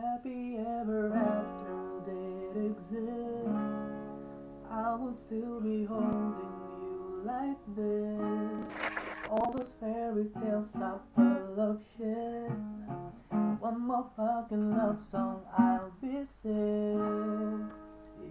happy ever after did exist, I would still be holding you like this. All those fairy tales are full of shit. One more fucking love song, I'll be sick.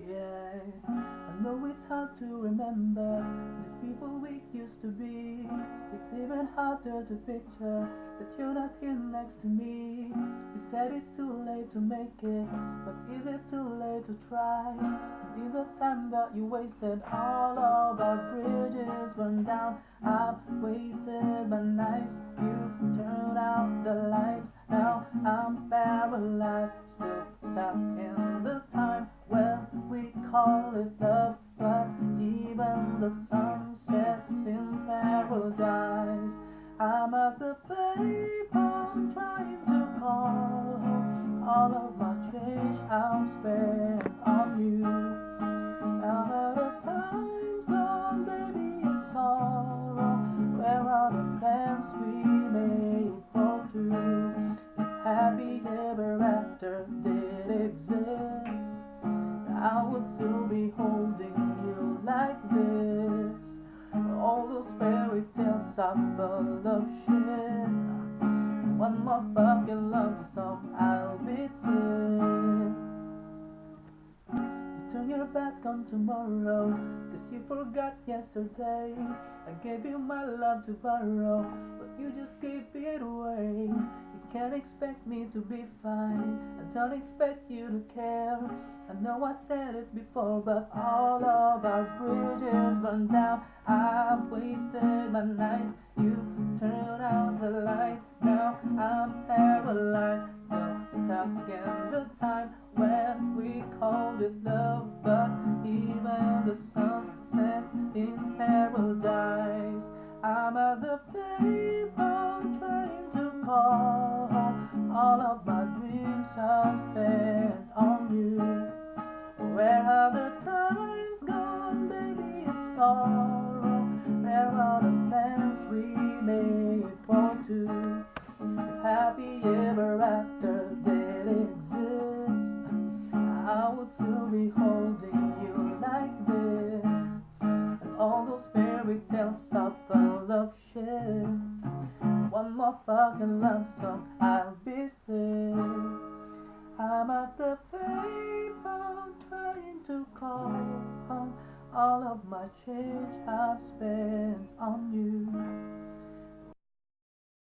Yeah, I know it's hard to remember the people we used to be. It's even harder to picture that you're not here next to me. You said it's too late to make it, but is it too late to try? And in the time that you wasted, all of our bridges burned down. I've wasted my nights, you turned out the lights. Now I'm paralyzed, still stuck in the time when we call it love. But even the sun sets in paradise. I'm at the payphone trying to call home. All of my change I've spent on you. Now that the time's gone, baby, it's sorrow. Where are the plans we made for two? If happy ever after did exist, I would still be holding you like this. All those fairy tales are full of shit. One more fucking love song, I'll be sick. You turn your back on tomorrow, 'cause you forgot yesterday. I gave you my love to borrow, but you just gave it away. You can't expect me to be fine, I don't expect you to care. I know I said it before, but all of our bridges burned down. I've wasted my nights, you turned out the lights. Now I'm paralyzed, still stuck in the time when we called it love. But even the sun sets in paradise. I'm at the payphone trying to call home. All of my dreams are spent on you. Where have the times gone, baby, it's sorrow. Where are the plans we made for two? If happy ever after did exist, I would still be holding you like this. And all those fairy tales are full of shit. One more fucking love song, I'll be sick. I'm at the payphone trying to call home. All of my change I've spent on you.